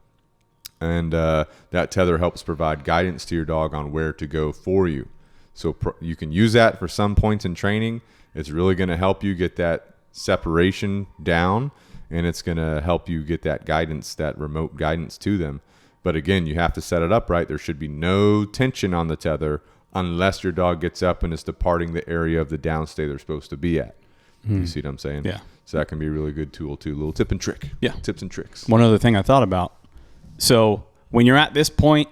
And that tether helps provide guidance to your dog on where to go for you. So you can use that for some points in training. It's really going to help you get that separation down, and it's going to help you get that guidance, that remote guidance to them. But again, you have to set it up right. There should be no tension on the tether unless your dog gets up and is departing the area of the downstay they're supposed to be at. You see what I'm saying? Yeah. So that can be a really good tool too. Little tip and trick. Yeah. Tips and tricks. One other thing I thought about. So when you're at this point,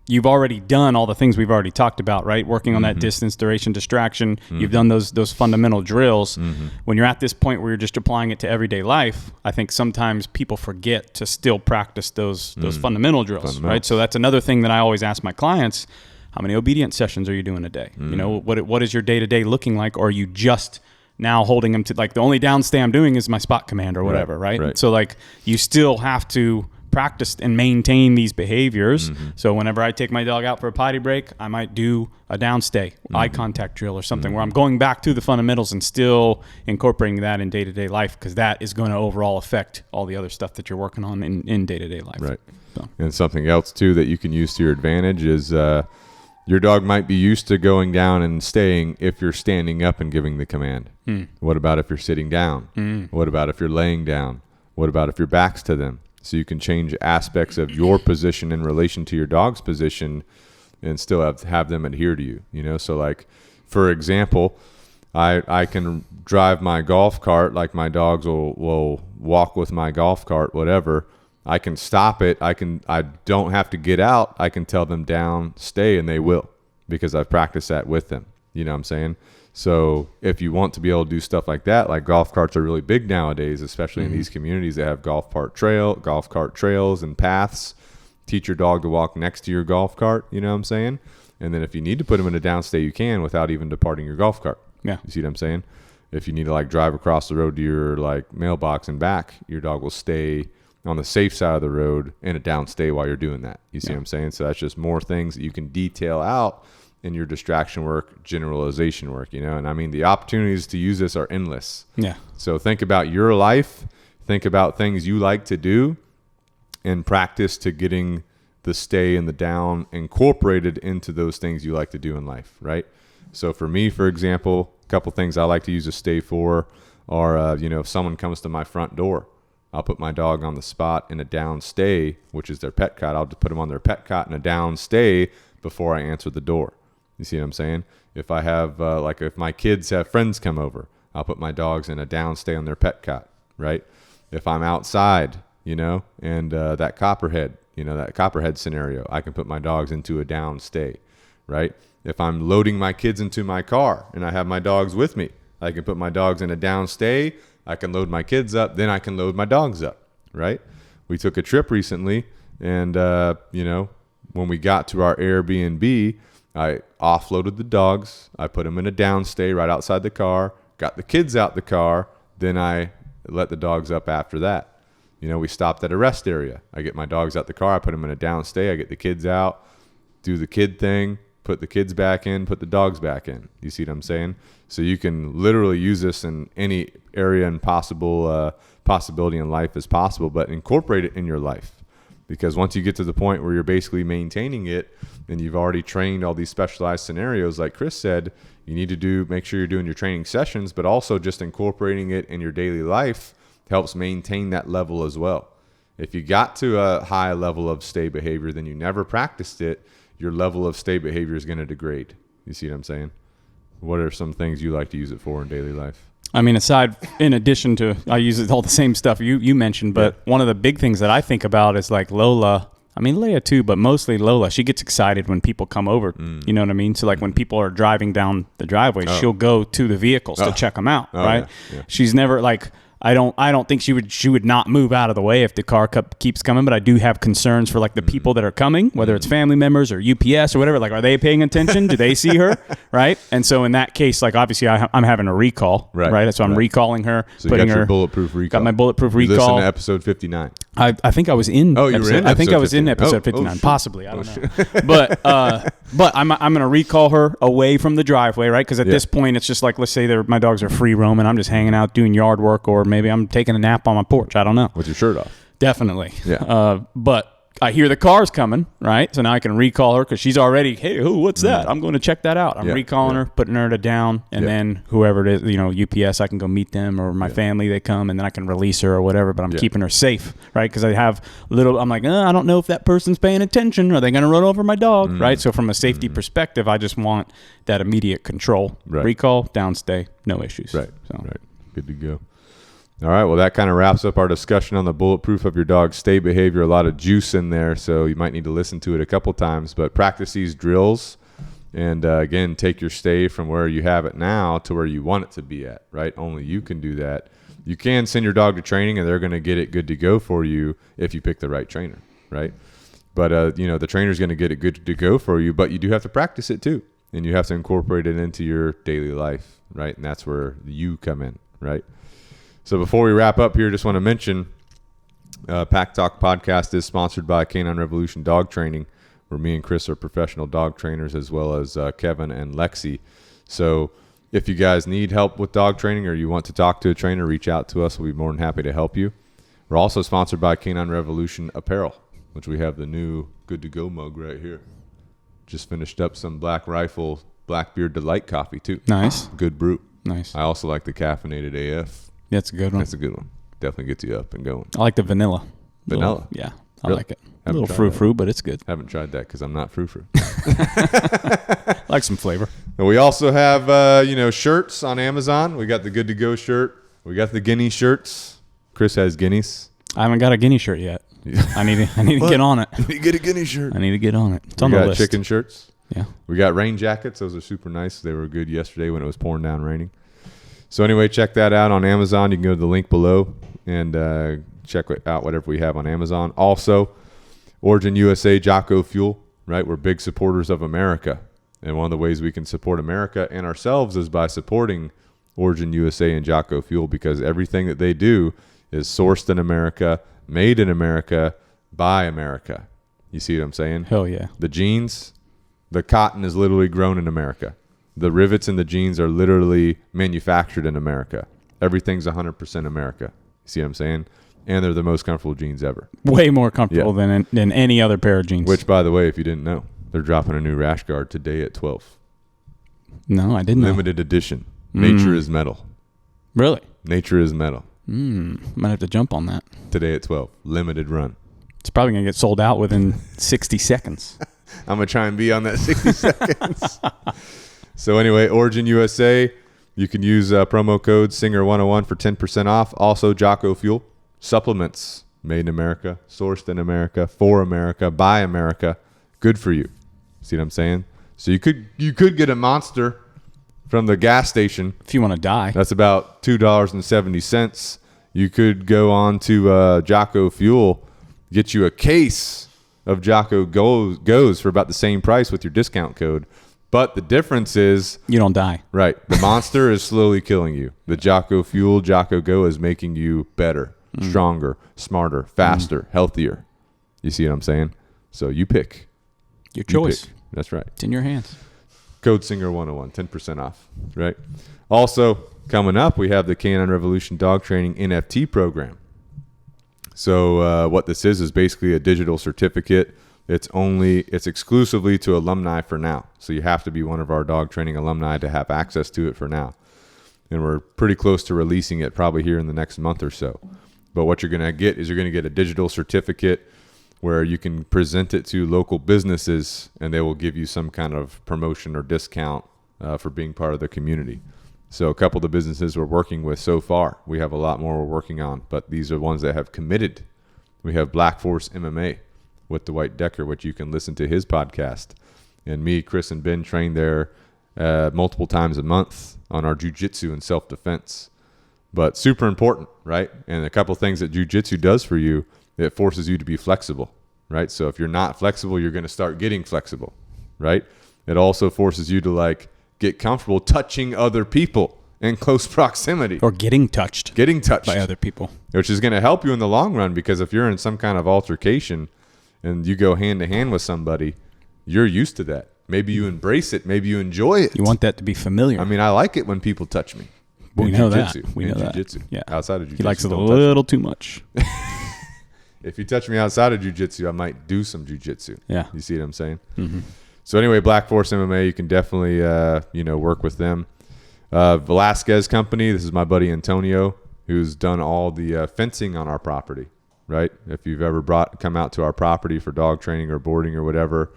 you've already done all the things we've already talked about, right? Working on that distance, duration, distraction. You've done those fundamental drills. When you're at this point where you're just applying it to everyday life, I think sometimes people forget to still practice those fundamental drills, right? So that's another thing that I always ask my clients: how many obedience sessions are you doing a day? What is your day-to-day looking like? Or are you just now holding them to, like, the only downstay I'm doing is my spot command or whatever, right? So like you still have to practice and maintain these behaviors. So whenever I take my dog out for a potty break, I might do a downstay, eye contact drill or something where I'm going back to the fundamentals and still incorporating that in day-to-day life, because that is going to overall affect all the other stuff that you're working on in day-to-day life. Right. So. And something else too that you can use to your advantage is your dog might be used to going down and staying if you're standing up and giving the command. What about if you're sitting down? What about if you're laying down? What about if your back's to them? So you can change aspects of your position in relation to your dog's position and still have them adhere to you, So like, for example, I can drive my golf cart, like my dogs will walk with my golf cart, whatever. I can stop it. I don't have to get out. I can tell them down, stay, and they will, because I've practiced that with them. You know what I'm saying? So if you want to be able to do stuff like that, like golf carts are really big nowadays, especially in these communities that have golf cart trails and paths. Teach your dog to walk next to your golf cart, you know what I'm saying? And then if you need to put them in a downstay, you can without even departing your golf cart. Yeah. You see what I'm saying? If you need to like drive across the road to your like mailbox and back, your dog will stay on the safe side of the road in a downstay while you're doing that. You see what I'm saying? So that's just more things that you can detail out in your distraction work, generalization work, and I mean, the opportunities to use this are endless. Yeah. So think about your life, think about things you like to do, and practice to getting the stay and the down incorporated into those things you like to do in life, right? So for me, for example, a couple things I like to use a stay for are, if someone comes to my front door, I'll put my dog on the spot in a down stay, which is their pet cot. I'll just put them on their pet cot in a down stay before I answer the door. You see what I'm saying? If I have, if my kids have friends come over, I'll put my dogs in a downstay on their pet cot, right? If I'm outside you know, and that copperhead, you know, that copperhead scenario, I can put my dogs into a down stay, right? If I'm loading my kids into my car and I have my dogs with me, I can put my dogs in a down stay. I can load my kids up, then I can load my dogs up, right? We took a trip recently, and, you know, when we got to our Airbnb, I offloaded the dogs. I put them in a down stay right outside the car, got the kids out the car, then I let the dogs up after that. You know, we stopped at a rest area. I get my dogs out the car, I put them in a down stay, I get the kids out, do the kid thing, put the kids back in, put the dogs back in. You see what I'm saying? So you can literally use this in any area and possibility in life as possible, but incorporate it in your life. Because once you get to the point where you're basically maintaining it and you've already trained all these specialized scenarios, like Chris said, you need to make sure you're doing your training sessions, but also just incorporating it in your daily life helps maintain that level as well. If you got to a high level of stay behavior, then you never practiced it, your level of stay behavior is going to degrade. You see what I'm saying? What are some things you like to use it for in daily life? I mean, in addition to, I use it all the same stuff you mentioned, but one of the big things that I think about is like Lola. I mean, Leia too, but mostly Lola. She gets excited when people come over. You know what I mean? So like when people are driving down the driveway, she'll go to the vehicles to check them out, right? Yeah. She's never like, I don't think she would not move out of the way if the car keeps coming, but I do have concerns for like the people that are coming, whether it's family members or UPS or whatever. Like, are they paying attention? Do they see her? Right. And so in that case, like obviously I'm having a recall, right? So I'm recalling her, so putting her bulletproof recall. Got my bulletproof recall. Listen to episode 59. I think I was in. Oh, you were in. I think I was in episode 59, possibly. I don't know. But I'm gonna recall her away from the driveway, right? Because at this point, it's just like, let's say my dogs are free roaming. I'm just hanging out doing yard work, or maybe I'm taking a nap on my porch. I don't know. With your shirt off. Definitely. Yeah. But I hear the cars coming, right? So now I can recall her because she's already, hey, what's that? I'm going to check that out. I'm recalling her, putting her to down, and then whoever it is, you know, UPS, I can go meet them, or my family, they come, and then I can release her or whatever, but I'm keeping her safe, right? Because I have I'm like, I don't know if that person's paying attention. Are they going to run over my dog, right? So from a safety perspective, I just want that immediate control. Right. Recall, downstay, no issues. Right. Good to go. All right, well, that kind of wraps up our discussion on the bulletproof of your dog's stay behavior. A lot of juice in there, so you might need to listen to it a couple times. But practice these drills, and again, take your stay from where you have it now to where you want it to be at, right? Only you can do that. You can send your dog to training, and they're going to get it good to go for you if you pick the right trainer, right? But, you know, the trainer's going to get it good to go for you, but you do have to practice it too, and you have to incorporate it into your daily life, right? And that's where you come in, right? So before we wrap up here, just want to mention Pack Talk Podcast is sponsored by Canine Revolution Dog Training, where me and Chris are professional dog trainers, as well as Kevin and Lexi. So if you guys need help with dog training, or you want to talk to a trainer, reach out to us. We'll be more than happy to help you. We're also sponsored by Canine Revolution Apparel, which we have the new Good to Go mug right here. Just finished up some Black Rifle Blackbeard Delight coffee too. Nice. Good brew. Nice. I also like the caffeinated AF. That's a good one. That's a good one. Definitely gets you up and going. I like the vanilla. Vanilla? Yeah, I Really? like it. A little frou-frou, but it's good. Haven't tried that because I'm not frou-frou. I like some flavor. And we also have, shirts on Amazon. We got the Good to Go shirt. We got the Guinea shirts. Chris has guineas. I haven't got a guinea shirt yet. I need to get on it. You get a guinea shirt. I need to get on it. It's on the the list. We got chicken shirts. Yeah. We got rain jackets. Those are super nice. They were good yesterday when it was pouring down raining. So anyway, check that out on Amazon. You can go to the link below and check out whatever we have on Amazon. Also, Origin USA Jocko Fuel, right? We're big supporters of America. And one of the ways we can support America and ourselves is by supporting Origin USA and Jocko Fuel, because everything that they do is sourced in America, made in America, by America. You see what I'm saying? Hell yeah. The jeans, the cotton is literally grown in America. The rivets in the jeans are literally manufactured in America. Everything's 100% America. You see what I'm saying? And they're the most comfortable jeans ever. Way more comfortable than any other pair of jeans. Which, by the way, if you didn't know, they're dropping a new rash guard today at 12. No, I didn't know. Limited edition. Nature is metal. Really? Nature is metal. Might have to jump on that. Today at 12. Limited run. It's probably going to get sold out within 60 seconds. I'm going to try and be on that 60 seconds. So anyway, Origin USA, you can use promo code SINGER101 for 10% off. Also, Jocko Fuel supplements. made in America, sourced in America, for America, by America. Good for you. See what I'm saying? So you could get a monster from the gas station. If you want to die. That's about $2.70. You could go on to Jocko Fuel, get you a case of Jocko goes for about the same price with your discount code. But the difference is you don't die. Right. The monster is slowly killing you. The Jocko Fuel, Jocko Go is making you better, stronger, smarter, faster, healthier. You see what I'm saying? So you pick. Your choice. Pick. That's right. It's in your hands. Code Singer 101, 10% off. Right. Also, coming up, we have the Canine Revolution Dog Training NFT program. So what this is basically a digital certificate. It's exclusively to alumni for now. So you have to be one of our dog training alumni to have access to it for now. And we're pretty close to releasing it probably here in the next month or so. But what you're going to get is you're going to get a digital certificate where you can present it to local businesses and they will give you some kind of promotion or discount for being part of the community. So a couple of the businesses we're working with so far, we have a lot more we're working on, but these are ones that have committed. We have Black Force MMA with Dwight Decker, which you can listen to his podcast. And me, Chris, and Ben train there multiple times a month on our jiu-jitsu and self-defense. But super important, right? And a couple things that jiu-jitsu does for you, it forces you to be flexible, right? So if you're not flexible, you're going to start getting flexible, right? It also forces you to get comfortable touching other people in close proximity. Or getting touched. By other people. Which is going to help you in the long run, because if you're in some kind of altercation and you go hand to hand with somebody, you're used to that. Maybe you embrace it. Maybe you enjoy it. You want that to be familiar. I mean, I like it when people touch me. We know that. We know that. Jiu-jitsu. Yeah. Outside of jiu-jitsu. He likes it a little too much. If you touch me outside of jiu-jitsu, I might do some jiu-jitsu. Yeah. You see what I'm saying? Mm-hmm. So anyway, Black Force MMA, you can definitely, work with them. Velasquez Company, this is my buddy Antonio, who's done all the fencing on our property, right? If you've ever come out to our property for dog training or boarding or whatever,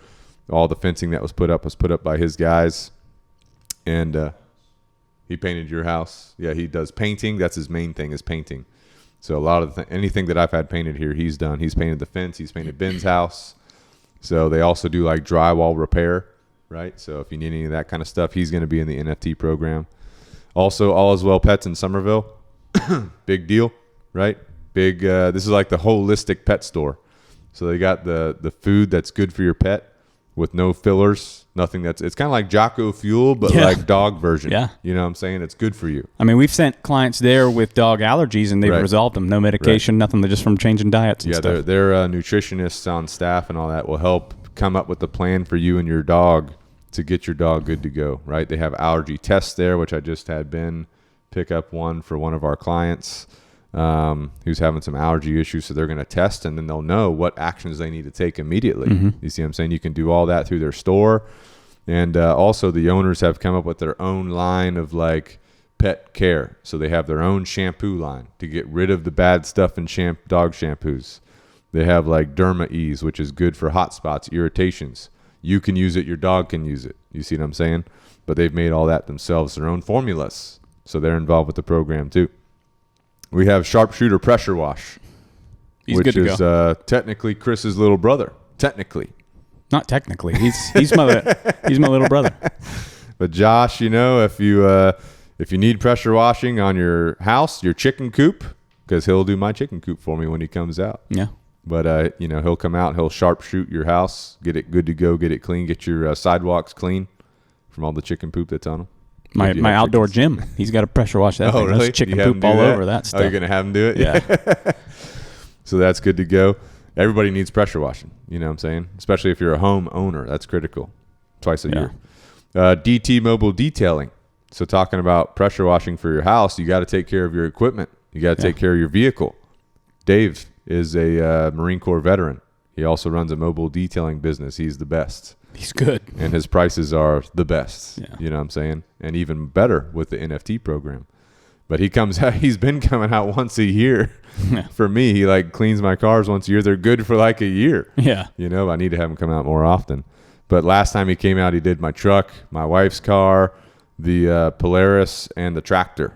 all the fencing that was put up by his guys. And he painted your house. Yeah, he does painting. That's his main thing, is painting. So a lot of anything that I've had painted here, he's done. He's painted the fence. He's painted Ben's house. So they also do drywall repair, right? So if you need any of that kind of stuff, he's going to be in the NFT program. Also, All Is Well Pets in Somerville. Big deal, right? Big. This is like the holistic pet store. So they got the food that's good for your pet with no fillers, nothing it's kind of like Jocko Fuel, but like dog version. Yeah. You know what I'm saying? It's good for you. I mean, we've sent clients there with dog allergies and they've resolved them. No medication, nothing, just from changing diets and stuff. They're nutritionists on staff and all that will help come up with the plan for you and your dog to get your dog good to go, right? They have allergy tests there, which I just had Ben pick up one for one of our clients who's having some allergy issues. So they're going to test and then they'll know what actions they need to take immediately. Mm-hmm. You see what I'm saying? You can do all that through their store. And also the owners have come up with their own line of pet care. So they have their own shampoo line to get rid of the bad stuff in dog shampoos. They have Derma Ease, which is good for hot spots, irritations. You can use it, your dog can use it. You see what I'm saying? But they've made all that themselves, their own formulas. So they're involved with the program too. We have Sharpshooter Pressure Wash, which is technically Chris's little brother. Technically. Not technically. He's my little brother. But Josh, if you need pressure washing on your house, your chicken coop, because he'll do my chicken coop for me when he comes out. Yeah. But he'll come out, he'll sharpshoot your house, get it good to go, get it clean, get your sidewalks clean from all the chicken poop that's on them. My outdoor gym, he's got to pressure wash that thing. Really? There's chicken poop all over that stuff. Oh, you're going to have him do it? Yeah. So that's good to go. Everybody needs pressure washing, you know what I'm saying? Especially if you're a home owner. That's critical. Twice a year. DT Mobile Detailing. So talking about pressure washing for your house, you got to take care of your equipment. You got to take care of your vehicle. Dave is a Marine Corps veteran. He also runs a mobile detailing business. He's the best. He's good. And his prices are the best. Yeah. You know what I'm saying? And even better with the NFT program. But he's been coming out once a year. Yeah. For me, he cleans my cars once a year. They're good for a year. Yeah. I need to have him come out more often. But last time he came out, he did my truck, my wife's car, the Polaris, and the tractor.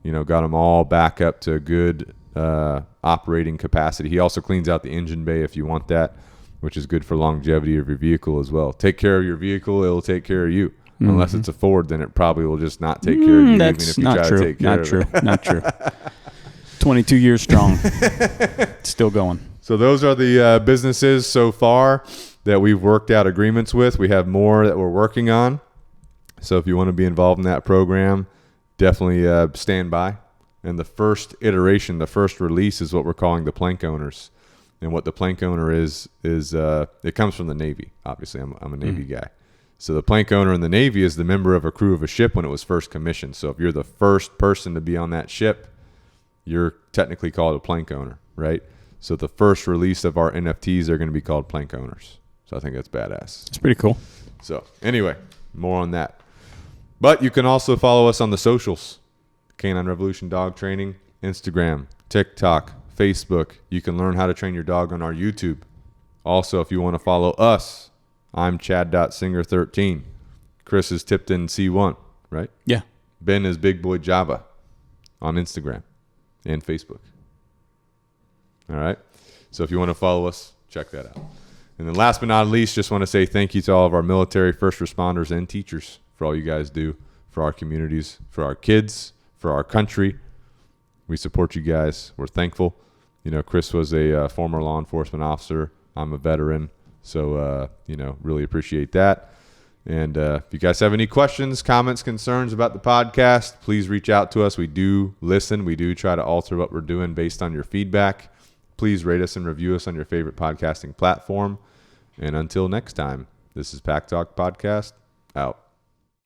Got them all back up to good operating capacity. He also cleans out the engine bay if you want that, which is good for longevity of your vehicle as well. Take care of your vehicle, it'll take care of you. Unless it's a Ford, then it probably will just not take care of you, even if you try to take care of it. Not true. 22 years strong. Still going. So those are the businesses so far that we've worked out agreements with. We have more that we're working on. So if you want to be involved in that program, definitely stand by. And the first iteration, the first release is what we're calling the plank owners. And what the plank owner is it comes from the Navy. Obviously, I'm a Navy guy. So the plank owner in the Navy is the member of a crew of a ship when it was first commissioned. So if you're the first person to be on that ship, you're technically called a plank owner, right? So the first release of our NFTs are going to be called plank owners. So I think that's badass. It's pretty cool. So anyway, more on that. But you can also follow us on the socials. Canine Revolution Dog Training, Instagram, TikTok, Facebook. You can learn how to train your dog on our YouTube. Also, if you want to follow us, I'm Chad.Singer13. Chris is Tipton C1, right? Yeah. Ben is Big Boy Java on Instagram and Facebook. All right. So if you want to follow us, check that out. And then last but not least, just want to say thank you to all of our military, first responders, and teachers for all you guys do for our communities, for our kids, for our country. We support you guys. We're thankful. You know, Chris was a former law enforcement officer. I'm a veteran. So, really appreciate that. And if you guys have any questions, comments, concerns about the podcast, please reach out to us. We do listen. We do try to alter what we're doing based on your feedback. Please rate us and review us on your favorite podcasting platform. And until next time, this is Pack Talk Podcast, out.